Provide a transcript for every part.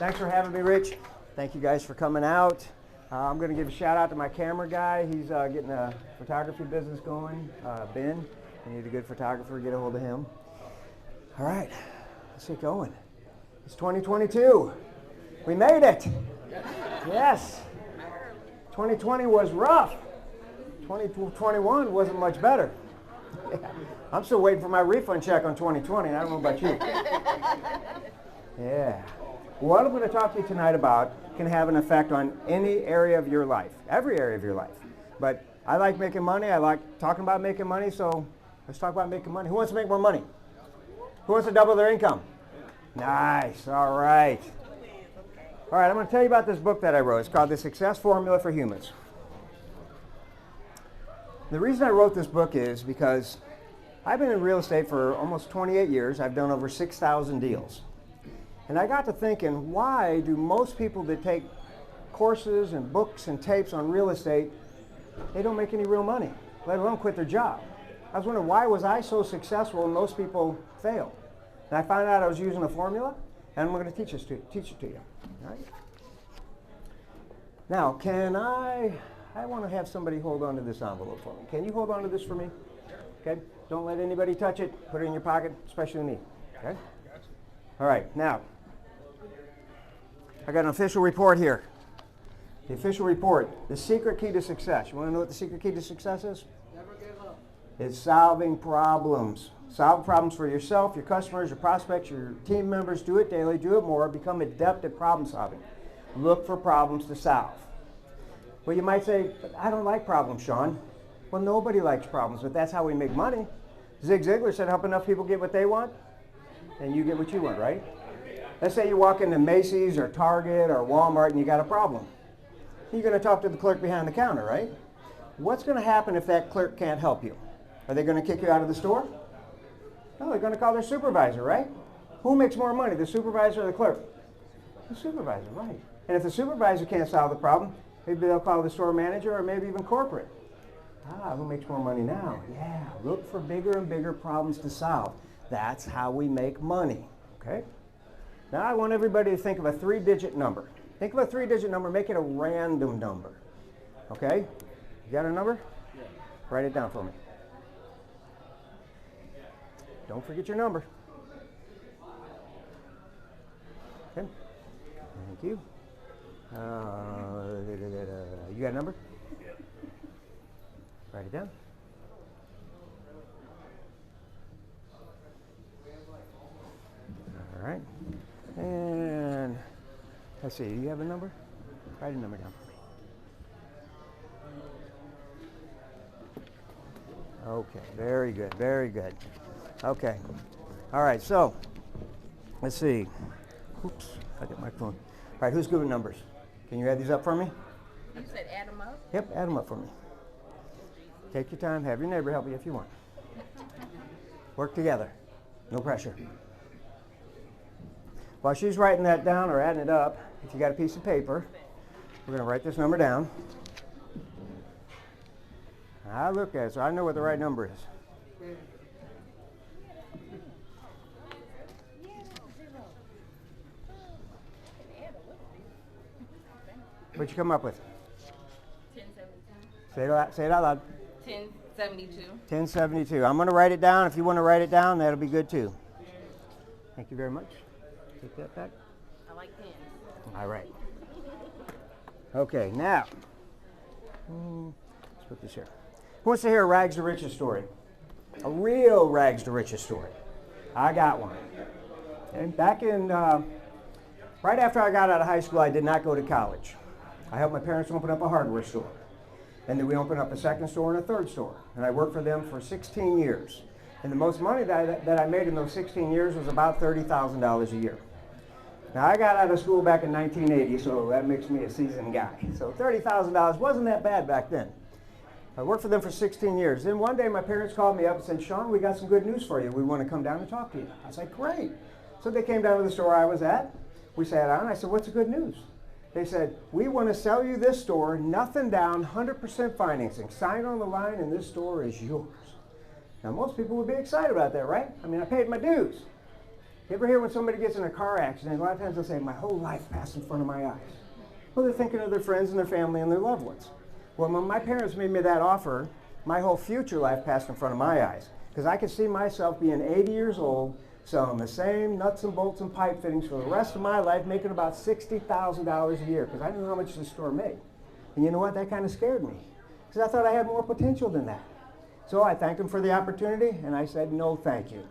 Thanks for having me, Rich. Thank you guys for coming out. I'm going to give a shout out to my camera guy. He's getting a photography business going. Ben, you need a good photographer, get a hold of him. All right, let's get going. It's 2022. We made it. Yes. 2020 was rough. 2021 wasn't much better. Yeah. I'm still waiting for my refund check on 2020. I don't know about you. Yeah. What I'm going to talk to you tonight about can have an effect on any area of your life, every area of your life. But I like making money. I like talking about making money, so let's talk about making money. Who wants to make more money? Who wants to double their income? Nice. All right. All right, I'm going to tell you about this book that I wrote. It's called The Success Formula for Humans. The reason I wrote this book is because I've been in real estate for almost 28 years. I've done over 6,000 deals. And I got to thinking, why do most people that take courses and books and tapes on real estate, they don't make any real money, let alone quit their job? I was wondering, why was I so successful and most people fail? And I found out I was using a formula, and I'm going to teach it to you. All right? Now, I want to have somebody hold on to this envelope for me. Can you hold on to this for me? Okay? Don't let anybody touch it. Put it in your pocket, especially me. Okay? All right, now, I got an official report here. The official report, the secret key to success. You want to know what the secret key to success is? Never give up. It's solving problems. Solve problems for yourself, your customers, your prospects, your team members. Do it daily, do it more. Become adept at problem solving. Look for problems to solve. Well, you might say, but I don't like problems, Shawn. Well, nobody likes problems, but that's how we make money. Zig Ziglar said, help enough people get what they want, and you get what you want, right? Let's say you walk into Macy's or Target or Walmart and you got a problem. You're going to talk to the clerk behind the counter, right? What's going to happen if that clerk can't help you? Are they going to kick you out of the store? No, they're going to call their supervisor, right? Who makes more money, the supervisor or the clerk? The supervisor, right. And if the supervisor can't solve the problem, maybe they'll call the store manager or maybe even corporate. Who makes more money now? Yeah, look for bigger and bigger problems to solve. That's how we make money, okay? Now I want everybody to think of a 3-digit number. Think of a 3-digit number, make it a random number, okay? You got a number? Yeah. Write it down for me. Don't forget your number. Okay, thank you. You got a number? Yeah. Write it down. All right. And let's see, do you have a number? Write a number down for me. Okay, very good, very good. Okay. All right, so let's see. Oops, I got my phone. All right, who's good with numbers? Can you add these up for me? You said add them up? Yep, add them up for me. Take your time, have your neighbor help you if you want. Work together, no pressure. While she's writing that down or adding it up, if you got a piece of paper, we're going to write this number down. I look at it, so I know what the right number is. What'd you come up with? 1072. Say it out loud. 1072. 1072. I'm going to write it down. If you want to write it down, that'll be good too. Thank you very much. Take that back. I like 10. All right. Okay, now, let's put this here. Who wants to hear a rags to riches story? A real rags to riches story. I got one. And back in, right after I got out of high school, I did not go to college. I helped my parents open up a hardware store. And then we opened up a second store and a third store. And I worked for them for 16 years. And the most money that I made in those 16 years was about $30,000 a year. Now, I got out of school back in 1980, so that makes me a seasoned guy. So $30,000 wasn't that bad back then. I worked for them for 16 years. Then one day my parents called me up and said, Shawn, we got some good news for you. We want to come down and talk to you. I was like, great. So they came down to the store I was at. We sat down. I said, what's the good news? They said, we want to sell you this store, nothing down, 100% financing. Sign on the line and this store is yours. Now, most people would be excited about that, right? I mean, I paid my dues. You ever hear when somebody gets in a car accident, a lot of times they'll say, my whole life passed in front of my eyes. Well, they're thinking of their friends and their family and their loved ones. Well, when my parents made me that offer, my whole future life passed in front of my eyes. Because I could see myself being 80 years old, selling the same nuts and bolts and pipe fittings for the rest of my life, making about $60,000 a year, because I knew how much the store made. And you know what? That kind of scared me, because I thought I had more potential than that. So I thanked him for the opportunity, and I said, no, thank you.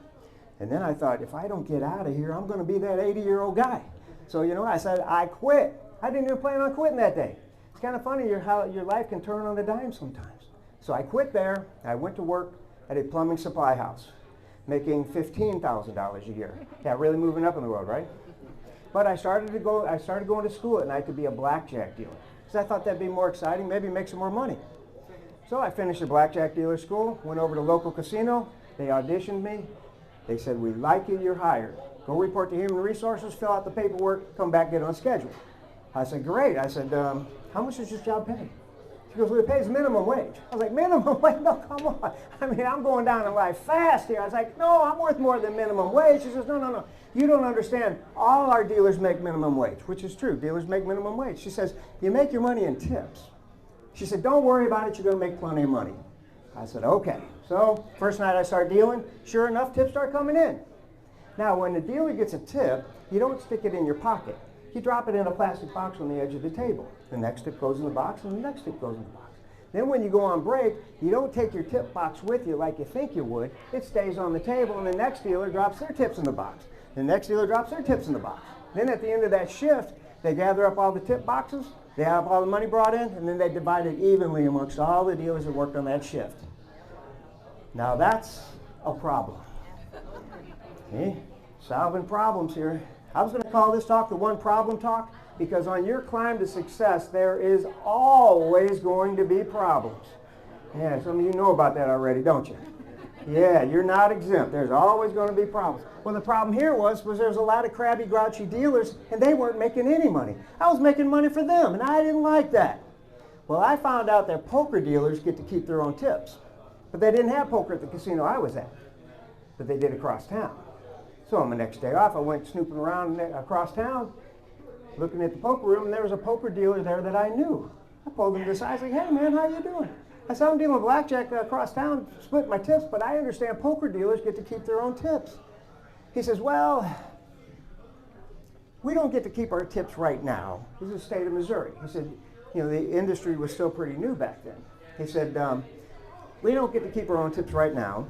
And then I thought, if I don't get out of here, I'm going to be that 80-year-old guy. So, you know, I said, I quit. I didn't even plan on quitting that day. It's kind of funny how your life can turn on a dime sometimes. So I quit there. I went to work at a plumbing supply house, making $15,000 a year. Yeah, really moving up in the world, right? But I started going to school at night to be a blackjack dealer, because I thought that'd be more exciting, maybe make some more money. So I finished the blackjack dealer school, went over to local casino. They auditioned me. They said, we like you, you're hired. Go report to Human Resources, fill out the paperwork, come back, get on schedule. I said, great. I said, how much does this job pay? She goes, well, it pays minimum wage. I was like, minimum wage? No, come on. I mean, I'm going down in life fast here. I was like, no, I'm worth more than minimum wage. She says, no, no, no. You don't understand. All our dealers make minimum wage, which is true. Dealers make minimum wage. She says, you make your money in tips. She said, don't worry about it. You're going to make plenty of money. I said, okay. So first night I start dealing, sure enough, tips start coming in. Now, when the dealer gets a tip, you don't stick it in your pocket. You drop it in a plastic box on the edge of the table. The next tip goes in the box, and the next tip goes in the box. Then when you go on break, you don't take your tip box with you like you think you would. It stays on the table, and the next dealer drops their tips in the box. The next dealer drops their tips in the box. Then at the end of that shift, they gather up all the tip boxes, they have all the money brought in, and then they divide it evenly amongst all the dealers that worked on that shift. Now that's a problem. See? Solving problems here. I was going to call this talk the One Problem Talk, because on your climb to success, there is always going to be problems. Yeah, some of you know about that already, don't you? Yeah, you're not exempt. There's always going to be problems. Well, the problem here was there's a lot of crabby, grouchy dealers, and they weren't making any money. I was making money for them, and I didn't like that. Well, I found out that poker dealers get to keep their own tips. But they didn't have poker at the casino I was at, but they did across town. So on my next day off, I went snooping around across town, looking at the poker room, and there was a poker dealer there that I knew. I pulled him to the side. I was like, hey, man, how you doing? I said, I'm dealing with blackjack across town, split my tips, but I understand poker dealers get to keep their own tips. He says, well, we don't get to keep our tips right now. This is the state of Missouri. He said, you know, the industry was still pretty new back then. He said, we don't get to keep our own tips right now,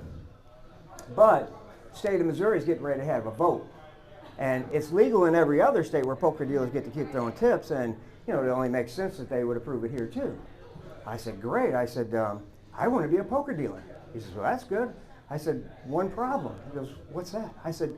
but the state of Missouri is getting ready to have a vote. And it's legal in every other state where poker dealers get to keep their own tips, and you know, it only makes sense that they would approve it here too. I said, great. I said, I want to be a poker dealer. He says, well, that's good. I said, one problem. He goes, what's that? I said,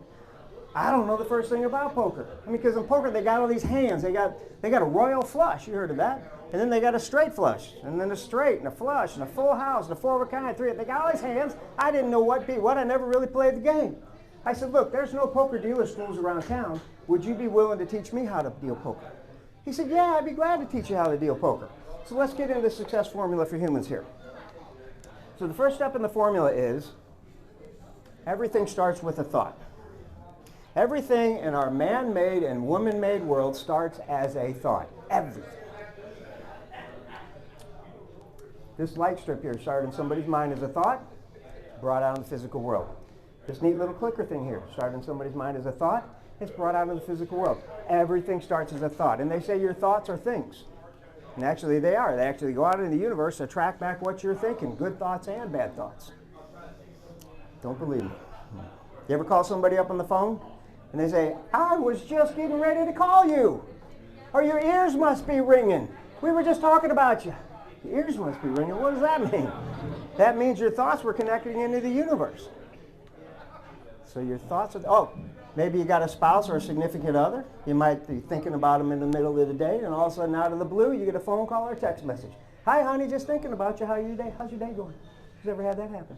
I don't know the first thing about poker. I mean, because in poker they got all these hands. They got a royal flush. You heard of that? And then they got a straight flush, and then a straight, and a flush, and a full house, and a four of a kind, three. They got all these hands. I didn't know what be what. I never really played the game. I said, look, there's no poker dealer schools around town. Would you be willing to teach me how to deal poker? He said, yeah, I'd be glad to teach you how to deal poker. So let's get into the success formula for humans here. So the first step in the formula is everything starts with a thought. Everything in our man-made and woman-made world starts as a thought. Everything. This light strip here started in somebody's mind as a thought, brought out in the physical world. This neat little clicker thing here started in somebody's mind as a thought, it's brought out in the physical world. Everything starts as a thought. And they say your thoughts are things. And actually they are. They actually go out in the universe to track back what you're thinking, good thoughts and bad thoughts. Don't believe me. You ever call somebody up on the phone and they say, I was just getting ready to call you. Or your ears must be ringing. We were just talking about you. Your ears must be ringing. What does that mean? That means your thoughts were connecting into the universe. So your thoughts are, oh, maybe you got a spouse or a significant other. You might be thinking about them in the middle of the day, and all of a sudden out of the blue, you get a phone call or a text message. Hi, honey, just thinking about you. How's your day going? Has ever had that happen?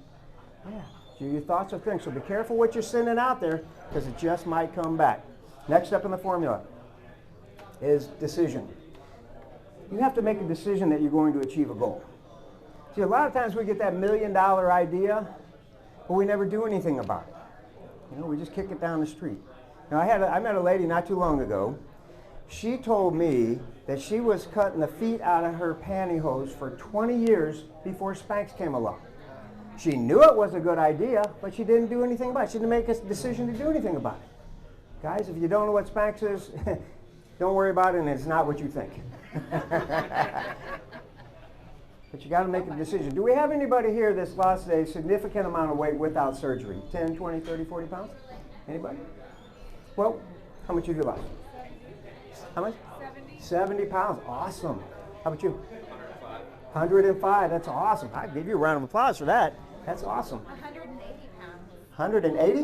Yeah. So your thoughts are things. So be careful what you're sending out there, because it just might come back. Next step in the formula is decision. You have to make a decision that you're going to achieve a goal. See, a lot of times we get that $1 million idea, but we never do anything about it. You know, we just kick it down the street. Now, I met a lady not too long ago. She told me that she was cutting the feet out of her pantyhose for 20 years before Spanx came along. She knew it was a good idea, but she didn't do anything about it. She didn't make a decision to do anything about it. Guys, if you don't know what Spanx is, don't worry about it, and it's not what you think. But you got to make a decision. Do we have anybody here that's lost a significant amount of weight without surgery? 10, 20, 30, 40 pounds? Anybody? Well, how much have you lost? How much? 70 pounds. Awesome. How about you? 105. That's awesome. I'd give you a round of applause for that. That's awesome. 180 pounds. 180?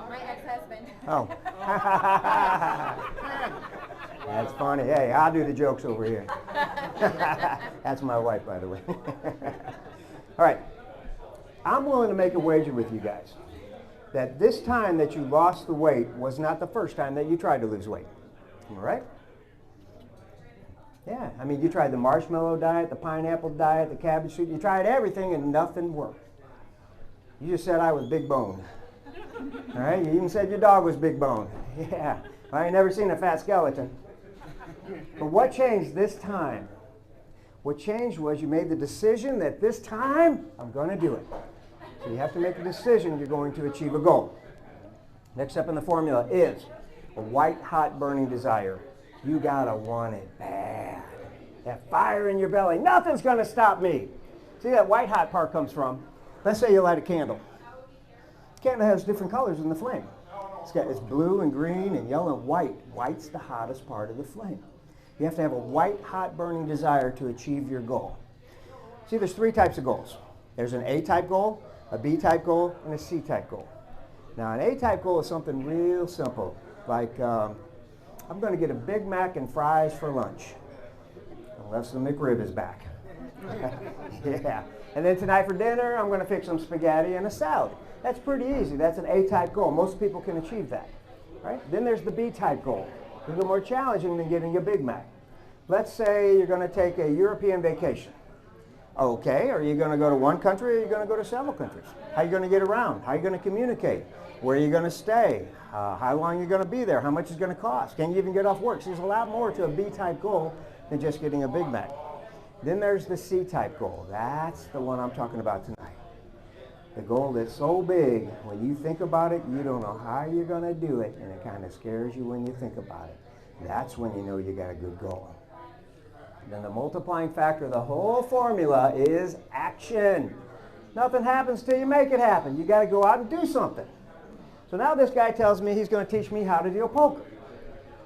My ex-husband. Oh. That's funny. Hey, I'll do the jokes over here. That's my wife, by the way. All right. I'm willing to make a wager with you guys that this time that you lost the weight was not the first time that you tried to lose weight. Am I right? Yeah. I mean, you tried the marshmallow diet, the pineapple diet, the cabbage soup. You tried everything and nothing worked. You just said I was big bone. All right? You even said your dog was big bone. Yeah. I ain't never seen a fat skeleton. But what changed this time? What changed was you made the decision that this time, I'm going to do it. So you have to make a decision you're going to achieve a goal. Next step in the formula is a white, hot, burning desire. You got to want it bad. That fire in your belly. Nothing's going to stop me. See, that white, hot part comes from, let's say you light a candle. The candle has different colors in the flame. It's blue and green and yellow and white. White's the hottest part of the flame. You have to have a white, hot, burning desire to achieve your goal. See, there's three types of goals. There's an A-type goal, a B-type goal, and a C-type goal. Now, an A-type goal is something real simple, like I'm going to get a Big Mac and fries for lunch, unless the McRib is back. Yeah. And then tonight for dinner, I'm going to fix some spaghetti and a salad. That's pretty easy. That's an A-type goal. Most people can achieve that. Right? Then there's the B-type goal. A little more challenging than getting a Big Mac. Let's say you're going to take a European vacation. Okay, are you going to go to one country or are you going to go to several countries? How are you going to get around? How are you going to communicate? Where are you going to stay? How long are you going to be there? How much is it going to cost? Can you even get off work? So there's a lot more to a B-type goal than just getting a Big Mac. Then there's the C-type goal. That's the one I'm talking about tonight. The goal that's so big, when you think about it, you don't know how you're going to do it, and it kind of scares you when you think about it. That's when you know you got a good goal. Then the multiplying factor of the whole formula is action. Nothing happens till you make it happen. You got to go out and do something. So now this guy tells me he's going to teach me how to deal poker.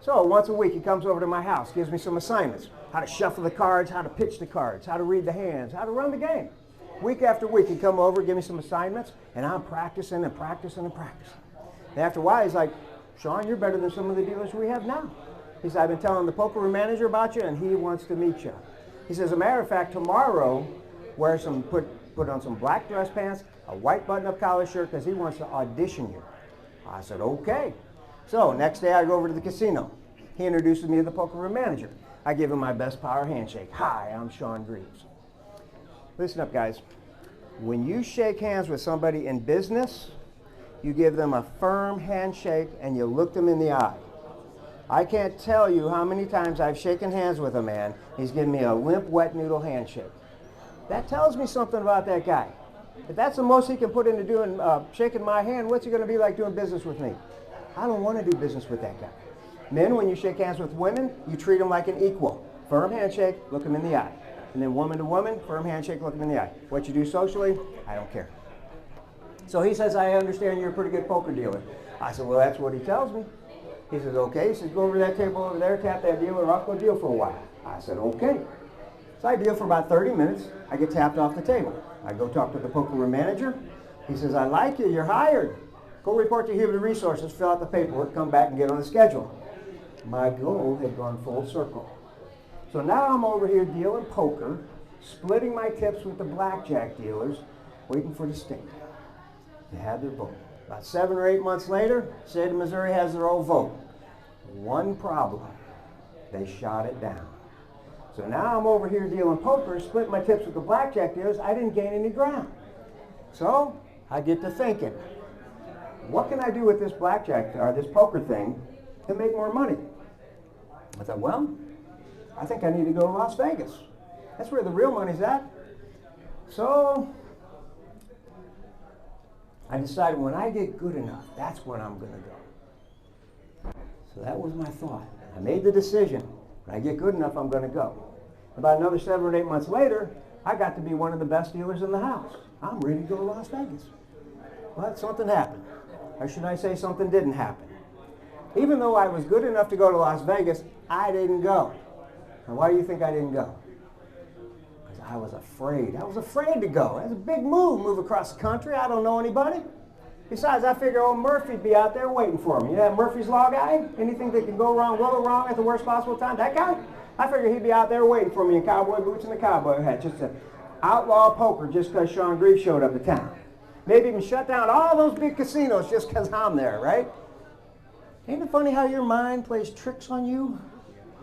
So once a week he comes over to my house, gives me some assignments. How to shuffle the cards, how to pitch the cards, how to read the hands, how to run the game. Week after week he'd come over, give me some assignments, and I'm practicing and practicing and practicing. And after a while he's like, Shawn, you're better than some of the dealers we have now. He said, I've been telling the poker room manager about you, and he wants to meet you. He says, as a matter of fact, tomorrow, put on some black dress pants, a white button-up collar shirt, because he wants to audition you. I said, okay. So next day I go over to the casino. He introduces me to the poker room manager. I give him my best power handshake. Hi, I'm Shawn Greeves. Listen up, guys. When you shake hands with somebody in business, you give them a firm handshake and you look them in the eye. I can't tell you how many times I've shaken hands with a man. He's given me a limp, wet noodle handshake. That tells me something about that guy. If that's the most he can put into doing shaking my hand, what's he going to be like doing business with me? I don't want to do business with that guy. Men, when you shake hands with women, you treat them like an equal. Firm handshake, look them in the eye. And then woman to woman, firm handshake, look them in the eye. What you do socially, I don't care. So he says, I understand you're a pretty good poker dealer. I said, well, that's what he tells me. He says, okay. He says, go over to that table over there, tap that dealer, I'll go deal for a while. I said, okay. So I deal for about 30 minutes. I get tapped off the table. I go talk to the poker room manager. He says, I like you, you're hired. Go report to Human Resources, fill out the paperwork, come back and get on the schedule. My goal had gone full circle. So now I'm over here dealing poker, splitting my tips with the blackjack dealers, waiting for the state to have their vote. About 7 or 8 months later, the state of Missouri has their own vote. One problem, they shot it down. So now I'm over here dealing poker, splitting my tips with the blackjack dealers. I didn't gain any ground. So I get to thinking, what can I do with this blackjack or this poker thing to make more money? I thought, well, I think I need to go to Las Vegas. That's where the real money's at. So I decided when I get good enough, that's when I'm going to go. So that was my thought. I made the decision. When I get good enough, I'm going to go. About another 7 or 8 months later, I got to be one of the best dealers in the house. I'm ready to go to Las Vegas. But something happened. Or should I say something didn't happen. Even though I was good enough to go to Las Vegas, I didn't go. And why do you think I didn't go? Because I was afraid. I was afraid to go. It was a big move across the country. I don't know anybody. Besides, I figure old Murphy'd be out there waiting for me. You know that Murphy's Law guy? Anything that can go wrong will go wrong at the worst possible time. That guy? I figure he'd be out there waiting for me in cowboy boots and a cowboy hat. Just to outlaw poker just because Shawn Greeves showed up in town. Maybe even shut down all those big casinos just because I'm there, right? Ain't it funny how your mind plays tricks on you?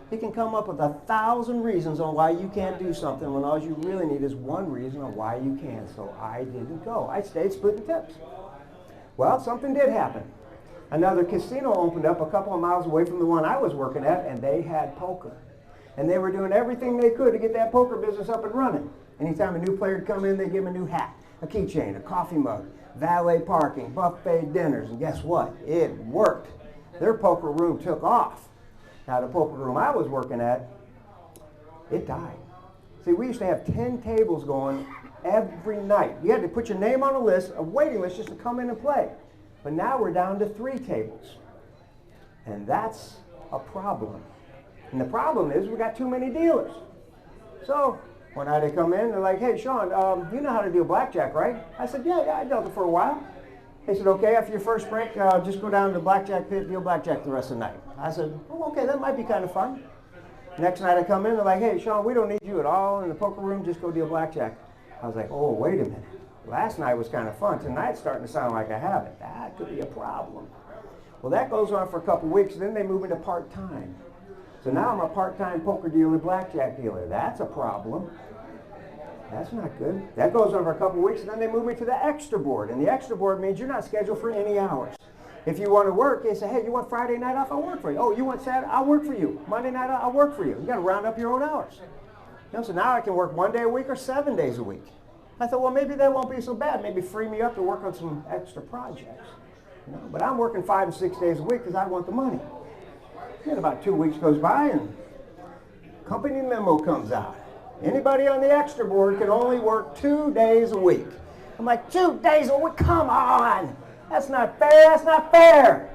It can come up with 1,000 reasons on why you can't do something when all you really need is one reason on why you can. So I didn't go. I stayed splitting tips. Well, something did happen. Another casino opened up a couple of miles away from the one I was working at, and they had poker. And they were doing everything they could to get that poker business up and running. Anytime a new player would come in, they'd give him a new hat, a keychain, a coffee mug, valet parking, buffet dinners, and guess what? It worked. Their poker room took off. Now, the poker room I was working at, it died. See, we used to have 10 tables going every night. You had to put your name on a list, a waiting list, just to come in and play. But now we're down to 3 tables. And that's a problem. And the problem is we got too many dealers. So one night they come in, they're like, hey, Shawn, you know how to deal blackjack, right? I said, yeah, I dealt it for a while. They said, okay, after your first break, just go down to the blackjack pit, deal blackjack the rest of the night. I said, oh, okay, that might be kind of fun. Next night I come in, they're like, hey, Shawn, we don't need you at all in the poker room, just go deal blackjack. I was like, oh, wait a minute. Last night was kind of fun. Tonight's starting to sound like a habit. That could be a problem. Well, that goes on for a couple weeks, then they move into part-time. So now I'm a part-time poker dealer, blackjack dealer. That's a problem. That's not good. That goes on for a couple weeks, and then they move me to the extra board. And the extra board means you're not scheduled for any hours. If you want to work, they say, hey, you want Friday night off? I'll work for you. Oh, you want Saturday? I'll work for you. Monday night off? I'll work for you. You got to round up your own hours. You know, so now I can work 1 day a week or 7 days a week. I thought, well, maybe that won't be so bad. Maybe free me up to work on some extra projects. You know, but I'm working 5 and 6 days a week because I want the money. And about 2 weeks goes by and company memo comes out. Anybody on the extra board can only work 2 days a week. I'm like, 2 days a week? Come on! That's not fair, that's not fair!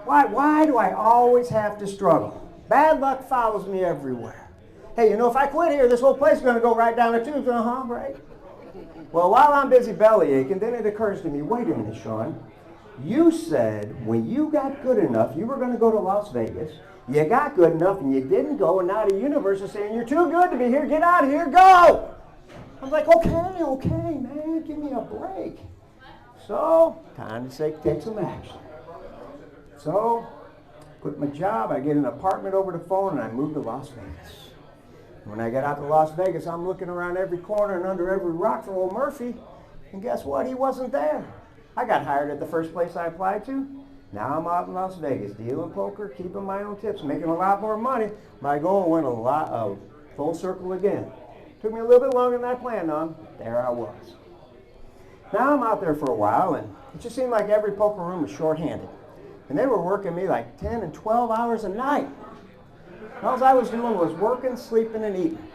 Why do I always have to struggle? Bad luck follows me everywhere. Hey, you know, if I quit here, this whole place is going to go right down the tubes, right? Well, while I'm busy belly aching, then it occurs to me, wait a minute, Shawn. You said when you got good enough, you were going to go to Las Vegas. You got good enough and you didn't go, and now the universe is saying, you're too good to be here, get out of here, go! I'm like, okay, man, give me a break. So, time to take some action. So, quit my job, I get an apartment over the phone, and I move to Las Vegas. When I get out to Las Vegas, I'm looking around every corner and under every rock for old Murphy, and guess what? He wasn't there. I got hired at the first place I applied to. Now I'm out in Las Vegas, dealing poker, keeping my own tips, making a lot more money. My goal went a lot of full circle again. Took me a little bit longer than I planned on. There I was. Now I'm out there for a while, and it just seemed like every poker room was short-handed. And they were working me like 10 and 12 hours a night. All I was doing was working, sleeping, and eating.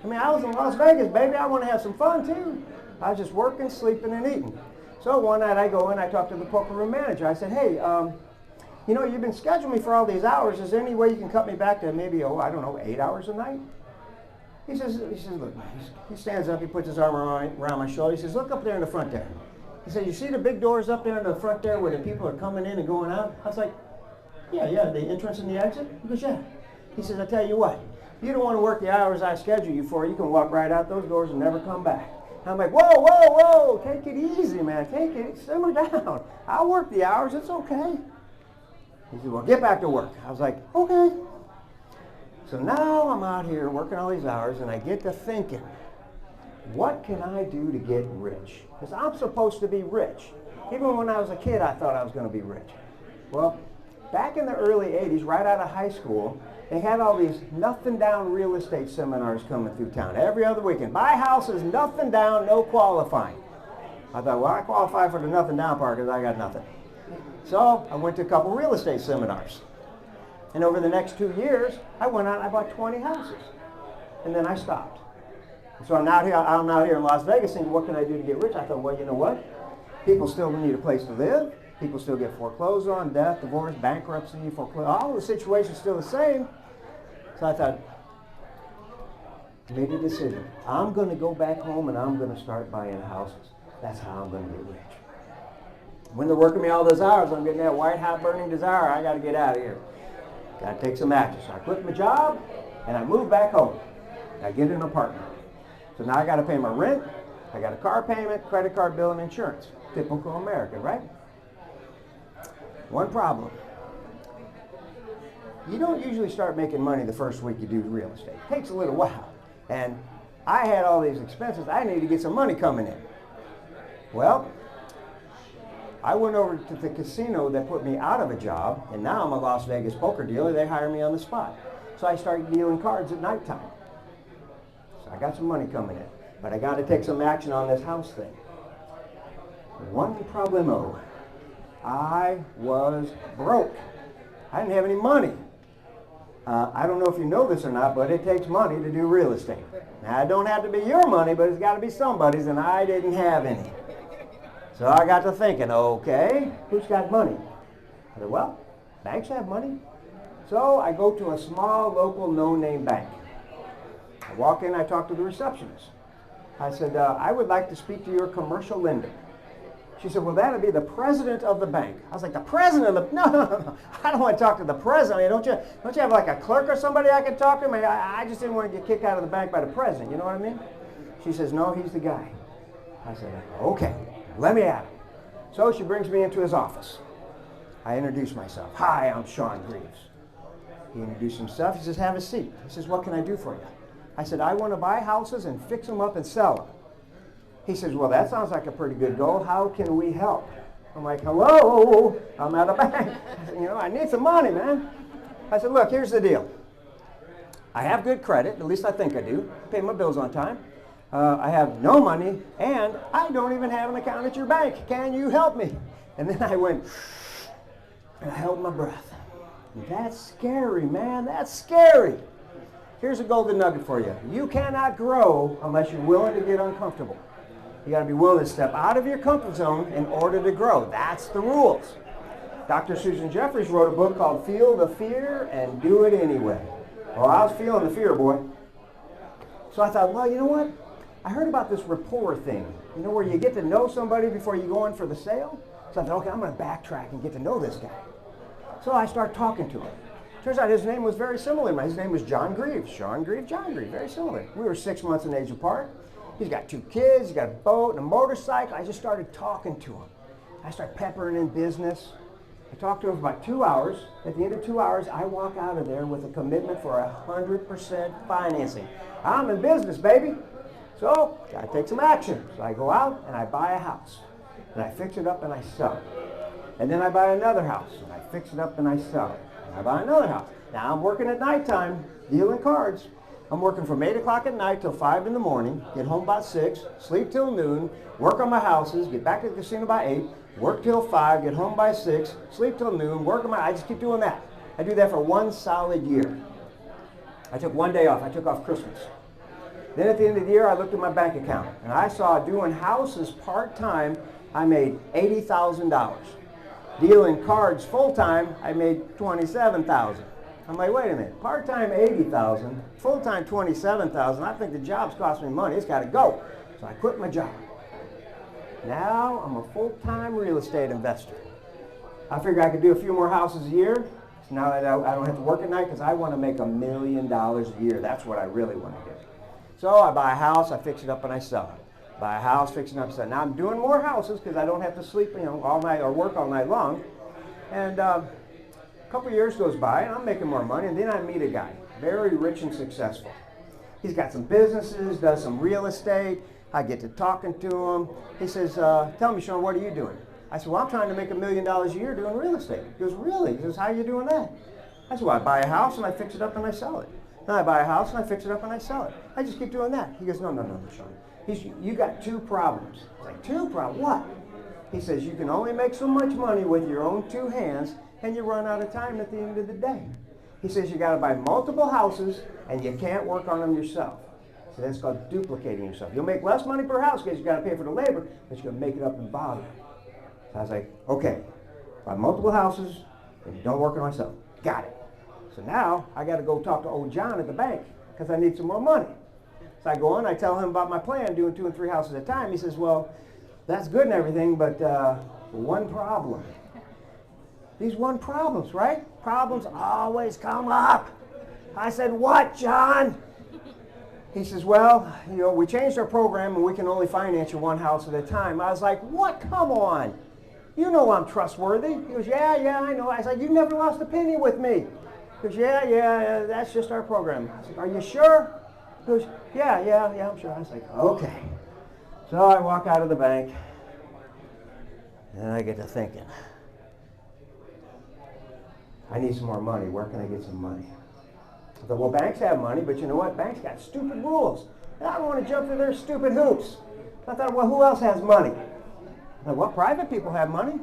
I mean, I was in Las Vegas, baby. I want to have some fun, too. I was just working, sleeping, and eating. So one night I go in, I talk to the poker room manager. I said, hey, you know, you've been scheduling me for all these hours. Is there any way you can cut me back to maybe, 8 hours a night? He says, look, he stands up, he puts his arm around my shoulder. He says, look up there in the front there. He said, you see the big doors up there in the front there where the people are coming in and going out? I was like, yeah, the entrance and the exit? He goes, yeah. He says, I tell you what, if you don't want to work the hours I schedule you for, you can walk right out those doors and never come back. I'm like, whoa, take it easy, man. Take it, simmer down. I'll work the hours, it's okay. He said, well, get back to work. I was like, okay. So now I'm out here working all these hours, and I get to thinking, what can I do to get rich? Because I'm supposed to be rich. Even when I was a kid, I thought I was going to be rich. Well, back in the early 80s, right out of high school, they had all these nothing down real estate seminars coming through town every other weekend. Buy houses, nothing down, no qualifying. I thought, well, I qualify for the nothing down part because I got nothing. So I went to a couple real estate seminars. And over the next 2 years, I went out and I bought 20 houses. And then I stopped. So I'm out here in Las Vegas thinking, what can I do to get rich? I thought, well, you know what? People still need a place to live. People still get foreclosed on, death, divorce, bankruptcy, foreclosure. All the situations still the same. So I thought, I made a decision. I'm going to go back home and I'm going to start buying houses. That's how I'm going to get rich. When they're working me all those hours, I'm getting that white hot burning desire. I got to get out of here. Got to take some action. So I quit my job and I moved back home. I get an apartment. So now I got to pay my rent. I got a car payment, credit card bill, and insurance. Typical American, right? One problem. You don't usually start making money the first week you do real estate. It takes a little while. And I had all these expenses. I needed to get some money coming in. Well, I went over to the casino that put me out of a job, and now I'm a Las Vegas poker dealer. They hire me on the spot. So I started dealing cards at nighttime. So I got some money coming in. But I got to take some action on this house thing. One problemo. I was broke. I didn't have any money. I don't know if you know this or not, but it takes money to do real estate. Now, it don't have to be your money, but it's got to be somebody's, and I didn't have any. So I got to thinking, okay, who's got money? I said, well, banks have money. So I go to a small, local, no-name bank. I walk in, I talk to the receptionist. I said, I would like to speak to your commercial lender. She said, well, that would be the president of the bank. I was like, the president of the... No. I don't want to talk to the president. I mean, don't you have like a clerk or somebody I can talk to? I mean, I just didn't want to get kicked out of the bank by the president. You know what I mean? She says, no, he's the guy. I said, okay, let me at it. So she brings me into his office. I introduce myself. Hi, I'm Shawn Greeves. He introduced himself. He says, have a seat. He says, what can I do for you? I said, I want to buy houses and fix them up and sell them. He says, well, that sounds like a pretty good goal. How can we help? I'm like, hello, I'm at a bank. I need some money, man. I said, look, here's the deal. I have good credit, at least I think I do. Pay my bills on time. I have no money, and I don't even have an account at your bank. Can you help me? And then I went, and I held my breath. That's scary, man. That's scary. Here's a golden nugget for you. You cannot grow unless you're willing to get uncomfortable. You got to be willing to step out of your comfort zone in order to grow. That's the rules. Dr. Susan Jeffers wrote a book called Feel the Fear and Do It Anyway. Well, I was feeling the fear, boy. So I thought, well, you know what? I heard about this rapport thing, where you get to know somebody before you go in for the sale. So I thought, okay, I'm going to backtrack and get to know this guy. So I start talking to him. Turns out his name was very similar. His name was John Greeves. Shawn Greeves, John Greeves, very similar. We were 6 months in age apart. He's got 2 kids, he's got a boat and a motorcycle. I just started talking to him. I started peppering in business. I talked to him for about 2 hours. At the end of 2 hours, I walk out of there with a commitment for 100% financing. I'm in business, baby. So, gotta take some action. So I go out and I buy a house. And I fix it up and I sell it. And then I buy another house. And I fix it up and I sell it. And I buy another house. Now I'm working at nighttime, dealing cards. I'm working from 8 o'clock at night till 5 in the morning, get home about 6, sleep till noon, work on my houses, get back to the casino by 8, work till 5, get home by 6, sleep till noon, work on I just keep doing that. I do that for 1 solid year. I took 1 day off. I took off Christmas. Then at the end of the year, I looked at my bank account, and I saw doing houses part-time, I made $80,000. Dealing cards full-time, I made $27,000. I'm like, wait a minute, part-time $80,000, full-time $27,000. I think the job's cost me money. It's got to go. So I quit my job. Now I'm a full-time real estate investor. I figured I could do a few more houses a year. So now that I don't have to work at night because I want to make $1 million a year. That's what I really want to do. So I buy a house, I fix it up, and I sell it. Buy a house, fix it up, sell it. Now I'm doing more houses because I don't have to sleep, all night or work all night long. And a couple of years goes by, and I'm making more money, and then I meet a guy, very rich and successful. He's got some businesses, does some real estate. I get to talking to him. He says, tell me, Shawn, what are you doing? I said, well, I'm trying to make $1 million a year doing real estate. He goes, really? He says, how are you doing that? I said, well, I buy a house and I fix it up and I sell it. Then I buy a house and I fix it up and I sell it. I just keep doing that. He goes, no, Shawn. You got 2 problems. I was like, 2 problems? What? He says, you can only make so much money with your own 2 hands and you run out of time at the end of the day. He says, you got to buy multiple houses and you can't work on them yourself. So that's called duplicating yourself. You'll make less money per house because you got to pay for the labor, but you're going to make it up in volume. So I was like, okay, buy multiple houses and don't work on myself. Got it. So now I got to go talk to old John at the bank because I need some more money. So I go on, I tell him about my plan, doing 2 and 3 houses at a time. He says, well, that's good and everything, but one problem. These 1 problems, right? Problems always come up. I said, what, John? He says, well, we changed our program and we can only finance you 1 house at a time. I was like, what? Come on. You know I'm trustworthy. He goes, yeah, I know. I said, you never lost a penny with me. He goes, yeah, that's just our program. I said, are you sure? He goes, yeah, I'm sure. I was like, okay. So I walk out of the bank and I get to thinking, I need some more money. Where can I get some money? I thought, well, banks have money, but you know what? Banks got stupid rules. And I don't want to jump through their stupid hoops. I thought, well, who else has money? I thought, well, private people have money.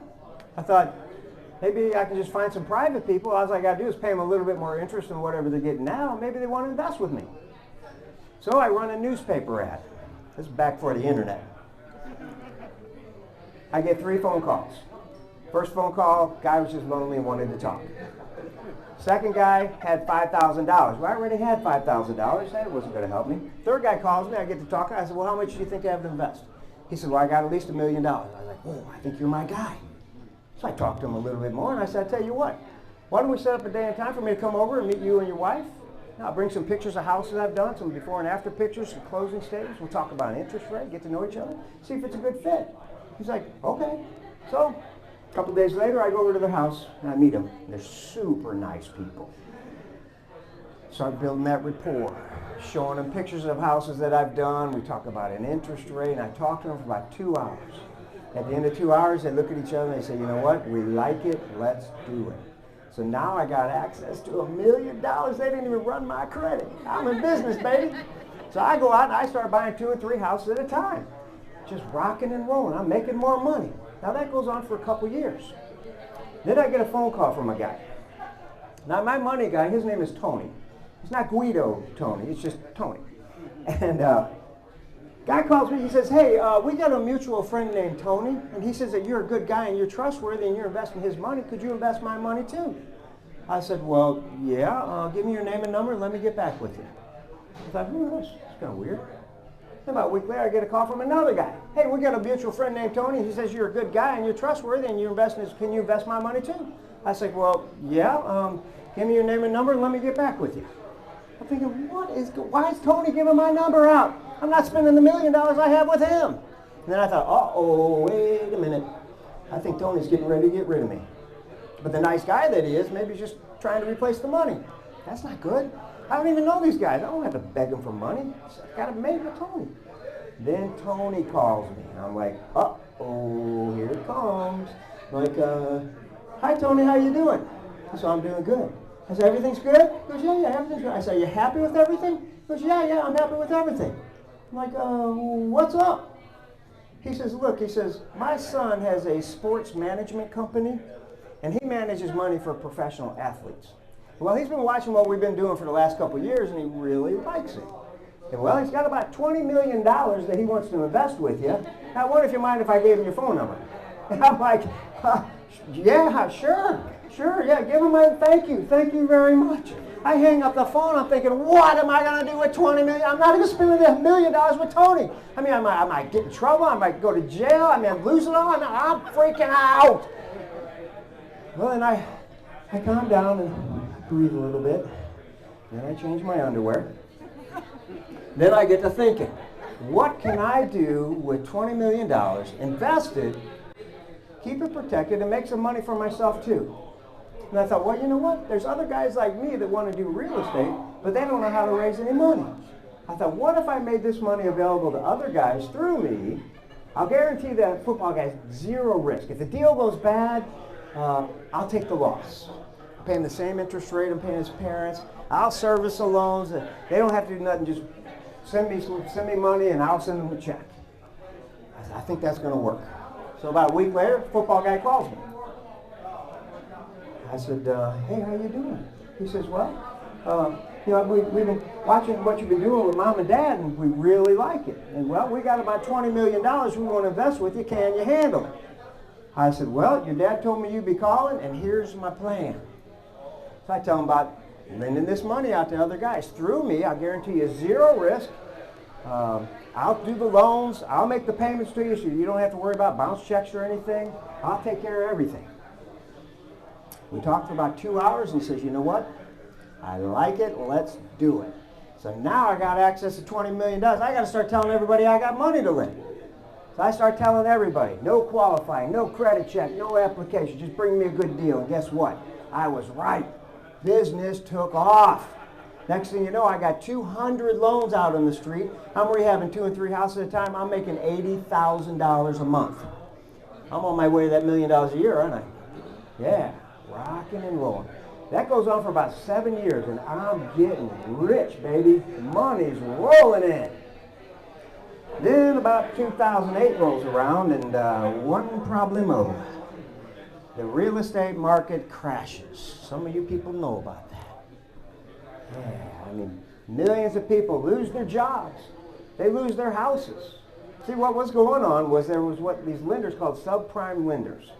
I thought, maybe I can just find some private people. All I got to do is pay them a little bit more interest than whatever they're getting now. Maybe they want to invest with me. So I run a newspaper ad. This is back for the internet. I get 3 phone calls. First phone call, guy was just lonely and wanted to talk. Second guy had $5,000. Well, I already had $5,000. That wasn't going to help me. Third guy calls me. I get to talk. I said, well, how much do you think I have to invest? He said, well, I got at least $1 million. I was like, oh, I think you're my guy. So I talked to him a little bit more, and I said, I tell you what, why don't we set up a day and time for me to come over and meet you and your wife? And I'll bring some pictures of houses I've done, some before and after pictures, some closing statements. We'll talk about an interest rate, get to know each other, see if it's a good fit. He's like, okay. So a couple days later, I go over to their house, and I meet them. They're super nice people. Start building that rapport, showing them pictures of houses that I've done. We talk about an interest rate, and I talk to them for about 2 hours. At the end of 2 hours, they look at each other and they say, you know what, we like it, let's do it. So now I got access to $1 million. They didn't even run my credit. I'm in business, baby. So I go out and I start buying 2 and 3 houses at a time. Just rocking and rolling. I'm making more money. Now that goes on for a couple years. Then I get a phone call from a guy. Now my money guy, his name is Tony. It's not Guido Tony, it's just Tony. And guy calls me, he says, hey, we got a mutual friend named Tony, and he says that you're a good guy and you're trustworthy and you're investing his money. Could you invest my money too? I said, well, yeah, give me your name and number and let me get back with you. I thought, that's kind of weird. About a week later, I get a call from another guy. Hey, we got a mutual friend named Tony. He says you're a good guy and you're trustworthy and you're investing. Can you invest my money too? I said, well, yeah. Give me your name and number and let me get back with you. I'm thinking, why is Tony giving my number out? I'm not spending the $1 million I have with him. And then I thought, uh-oh, wait a minute. I think Tony's getting ready to get rid of me. But the nice guy that he is, maybe he's just trying to replace the money. That's not good. I don't even know these guys. I don't have to beg them for money. I got to make with Tony. Then Tony calls me. I'm like, uh-oh, here it comes. Like, hi, Tony, how you doing? So I'm doing good. I said, everything's good? He goes, yeah, everything's good. I said, are you happy with everything? He goes, yeah, I'm happy with everything. I'm like, what's up? He says, look, my son has a sports management company, and he manages money for professional athletes. Well, he's been watching what we've been doing for the last couple of years, and he really likes it. And well, he's got about $20 million that he wants to invest with you. Now, I wonder if you mind if I gave him your phone number. And I'm like, yeah, sure, yeah, give him my thank you very much. I hang up the phone, I'm thinking, what am I going to do with $20 million? I'm not even spending $1 million with Tony. I mean, I might get in trouble, I might go to jail, I mean, I'm losing all, I'm freaking out. Well, then I calm down and breathe a little bit. Then I change my underwear. Then I get to thinking, what can I do with $20 million invested, keep it protected, and make some money for myself too? And I thought, well, you know what? There's other guys like me that want to do real estate, but they don't know how to raise any money. I thought, what if I made this money available to other guys through me, I'll guarantee that football guy's zero risk. If the deal goes bad, I'll take the loss. I'm paying the same interest rate I'm paying his parents. I'll service the loans. They don't have to do nothing. Just send me money and I'll send them a check. I think that's going to work. So about a week later, football guy calls me. I said, hey, how you doing? He says, well, we've been watching what you've been doing with Mom and Dad, and we really like it. And, well, we got about $20 million we want to invest with you. Can you handle it? I said, well, your dad told me you'd be calling, and here's my plan. So I tell him about lending this money out to other guys. Through me, I'll guarantee you zero risk. I'll do the loans. I'll make the payments to you so you don't have to worry about bounce checks or anything. I'll take care of everything. We talked for about 2 hours, and he says, you know what? I like it. Let's do it. So now I got access to $20 million. I got to start telling everybody I got money to lend. So I start telling everybody, no qualifying, no credit check, no application. Just bring me a good deal. And guess what? I was right. Business took off. Next thing you know, I got 200 loans out on the street. I'm rehabbing 2 and 3 houses at a time. I'm making $80,000 a month. I'm on my way to that $1 million a year, aren't I? Yeah, rocking and rolling. That goes on for about 7 years, and I'm getting rich, baby. Money's rolling in. Then about 2008 rolls around, and one problemo. The real estate market crashes. Some of you people know about that. Yeah, I mean, millions of people lose their jobs. They lose their houses. See, what was going on was there was what these lenders called subprime lenders.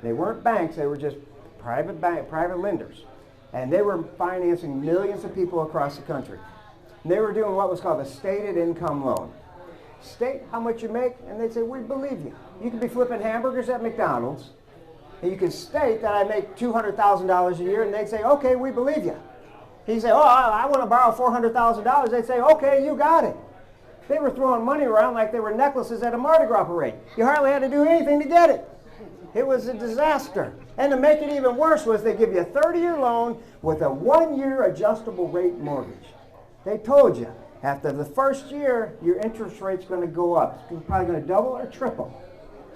They weren't banks, they were just private lenders. And they were financing millions of people across the country. And they were doing what was called a stated income loan. State how much you make, and they'd say, we believe you. You could be flipping hamburgers at McDonald's, and you could state that I make $200,000 a year, and they'd say, okay, we believe you. He'd say, oh, I want to borrow $400,000. They'd say, okay, you got it. They were throwing money around like they were necklaces at a Mardi Gras parade. You hardly had to do anything to get it. It was a disaster. And to make it even worse was they give you a 30-year loan with a 1-year adjustable rate mortgage. They told you, after the first year, your interest rate's going to go up. It's probably going to double or triple.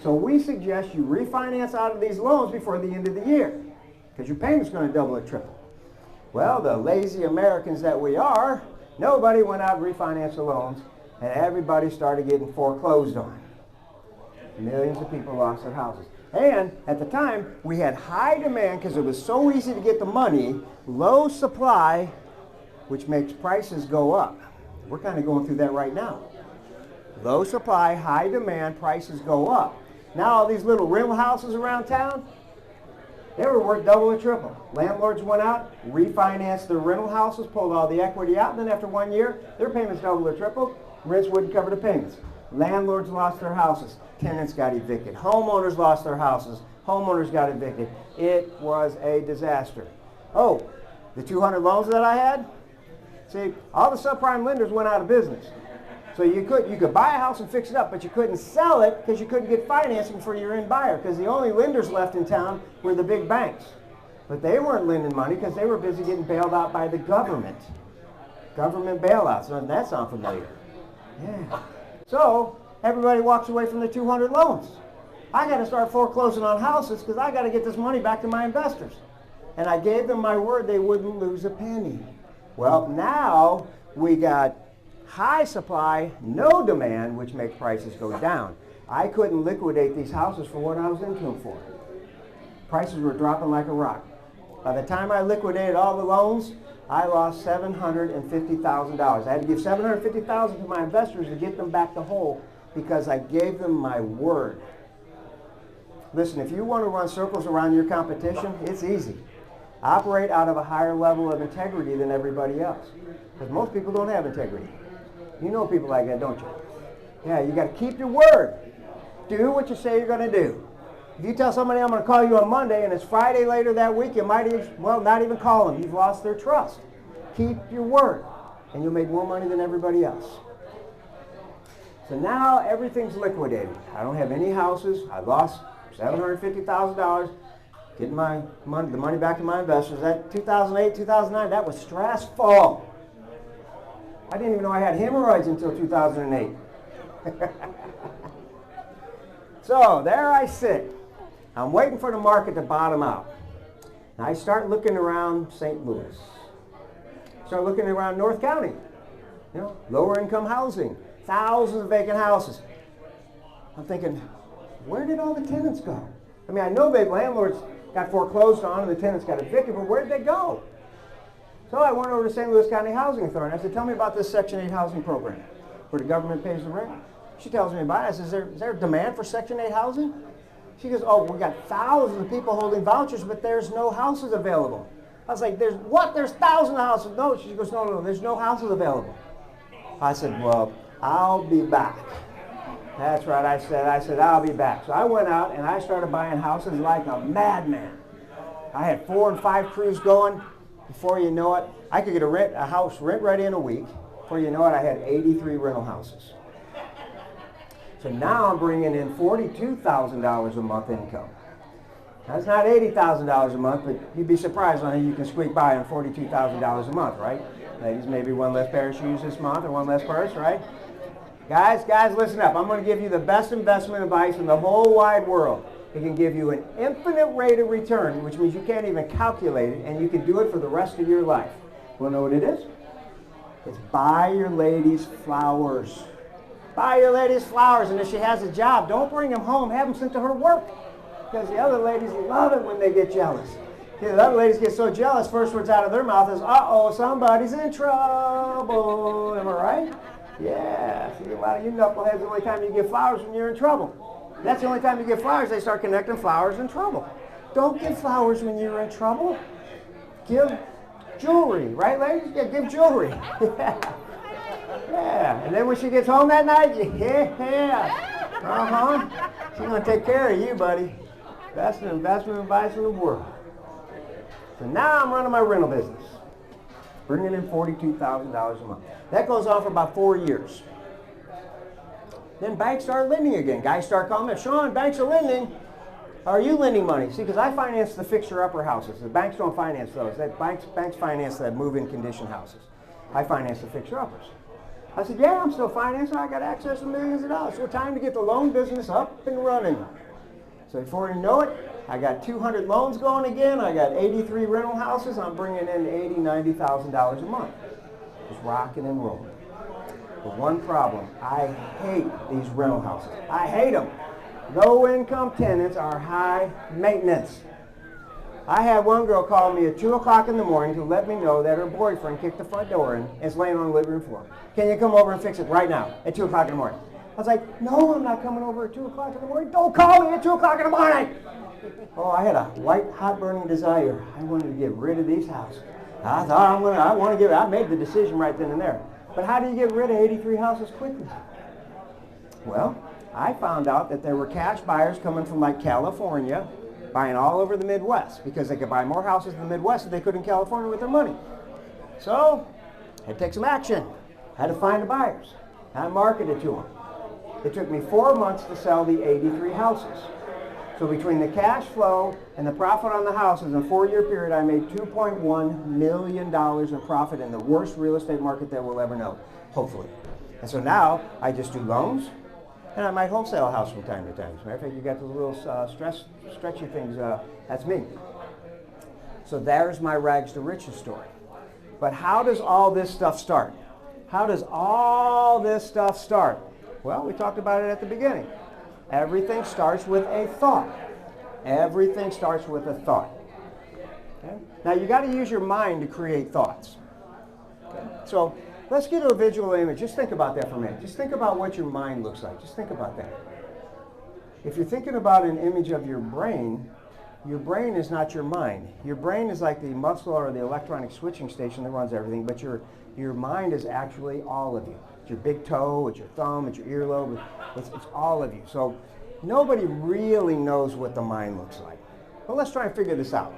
So we suggest you refinance out of these loans before the end of the year, because your payment's going to double or triple. Well, the lazy Americans that we are, nobody went out and refinanced the loans, and everybody started getting foreclosed on. Millions of people lost their houses. And at the time, we had high demand because it was so easy to get the money, low supply, which makes prices go up. We're kind of going through that right now. Low supply, high demand, prices go up. Now all these little rental houses around town, they were worth double or triple. Landlords went out, refinanced their rental houses, pulled all the equity out, and then after 1 year, their payments doubled or tripled. Rents wouldn't cover the payments. Landlords lost their houses. Tenants got evicted. Homeowners lost their houses. Homeowners got evicted. It was a disaster. Oh, the 200 loans that I had? See, all the subprime lenders went out of business. So you could buy a house and fix it up, but you couldn't sell it because you couldn't get financing for your end buyer, because the only lenders left in town were the big banks. But they weren't lending money because they were busy getting bailed out by the government. Government bailouts. Doesn't that sound familiar? Yeah. So everybody walks away from the 200 loans. I got to start foreclosing on houses because I got to get this money back to my investors. And I gave them my word they wouldn't lose a penny. Well, now we got high supply, no demand, which makes prices go down. I couldn't liquidate these houses for what I was into them for. Prices were dropping like a rock. By the time I liquidated all the loans, I lost $750,000. I had to give $750,000 to my investors to get them back to whole because I gave them my word. Listen, if you want to run circles around your competition, it's easy. Operate out of a higher level of integrity than everybody else. Because most people don't have integrity. You know people like that, don't you? Yeah, you got to keep your word. Do what you say you're going to do. If you tell somebody I'm going to call you on Monday and it's Friday later that week, you might, not even call them. You've lost their trust. Keep your word, and you'll make more money than everybody else. So now everything's liquidated. I don't have any houses. I lost $750,000. Getting the money back to my investors. That 2008, 2009, that was stressful. I didn't even know I had hemorrhoids until 2008. So there I sit. I'm waiting for the market to bottom out. And I start looking around St. Louis. Start looking around North County. You know, lower income housing, thousands of vacant houses. I'm thinking, where did all the tenants go? I mean, I know the landlords got foreclosed on and the tenants got evicted, but where did they go? So I went over to St. Louis County Housing Authority. I said, tell me about this Section 8 housing program where the government pays the rent. She tells me about it. I said, is there a demand for Section 8 housing? She goes, oh, we got thousands of people holding vouchers, but there's no houses available. I was like, there's what? There's thousands of houses. No, she goes, no, there's no houses available. I said, well, I'll be back. That's right, I said, I'll be back. So I went out and I started buying houses like a madman. I had 4 and 5 crews going. Before you know it, I could get a house rent ready in a week. Before you know it, I had 83 rental houses. So now I'm bringing in $42,000 a month income. That's not $80,000 a month, but you'd be surprised on how you can squeak by on $42,000 a month, right? Ladies, maybe one less pair of shoes this month or one less purse, right? Guys, listen up. I'm going to give you the best investment advice in the whole wide world. It can give you an infinite rate of return, which means you can't even calculate it, and you can do it for the rest of your life. Want to know what it is? It's buy your ladies flowers. Buy your ladies flowers, and if she has a job, don't bring them home. Have them sent to her work. Because the other ladies love it when they get jealous. The other ladies get so jealous, first words out of their mouth is, uh-oh, somebody's in trouble. Am I right? Yeah. See, a lot of you knuckleheads, the only time you get flowers when you're in trouble. That's the only time you get flowers, they start connecting flowers and trouble. Don't give flowers when you're in trouble. Give jewelry, right, ladies? Yeah, give jewelry. Yeah. And then when she gets home that night, yeah. Uh-huh. She's going to take care of you, buddy. Best investment advice in the world. So now I'm running my rental business, bringing in $42,000 a month. That goes on for about 4 years. Then banks start lending again. Guys start calling me, Shawn, banks are lending. Are you lending money? See, because I finance the fixer-upper houses. The banks don't finance those. Banks finance the move-in condition houses. I finance the fixer-uppers. I said, yeah, I'm still financing. I got access to millions of dollars. So time to get the loan business up and running. So before you know it, I got 200 loans going again. I got 83 rental houses. I'm bringing in $80,000, $90,000 a month. Just rocking and rolling. But one problem, I hate these rental houses. I hate them. Low-income tenants are high maintenance. I had one girl call me at 2 o'clock in the morning to let me know that her boyfriend kicked the front door in and is laying on the living room floor. Can you come over and fix it right now at 2 o'clock in the morning? I was like, no, I'm not coming over at 2 o'clock in the morning. Don't call me at 2 o'clock in the morning. Oh, I had a white, hot burning desire. I wanted to get rid of these houses. I thought I made the decision right then and there. But how do you get rid of 83 houses quickly? Well, I found out that there were cash buyers coming from like California, buying all over the Midwest because they could buy more houses in the Midwest than they could in California with their money. So, I had to take some action. I had to find the buyers. I marketed to them. It took me 4 months to sell the 83 houses. So between the cash flow and the profit on the houses in a 4-year period, I made $2.1 million in profit in the worst real estate market that we'll ever know, hopefully. And so now I just do loans, and I might wholesale a house from time to time. As a matter of fact, you got those little stretchy things, that's me. So there's my rags to riches story. But how does all this stuff start? How does all this stuff start? Well, we talked about it at the beginning. Everything starts with a thought. Everything starts with a thought. Okay? Now, you got to use your mind to create thoughts. Okay? So let's get a visual image. Just think about that for a minute. Just think about what your mind looks like. Just think about that. If you're thinking about an image of your brain is not your mind. Your brain is like the muscle or the electronic switching station that runs everything, but your mind is actually all of you. It's your big toe, it's your thumb, it's your earlobe, it's all of you. So nobody really knows what the mind looks like. But let's try and figure this out.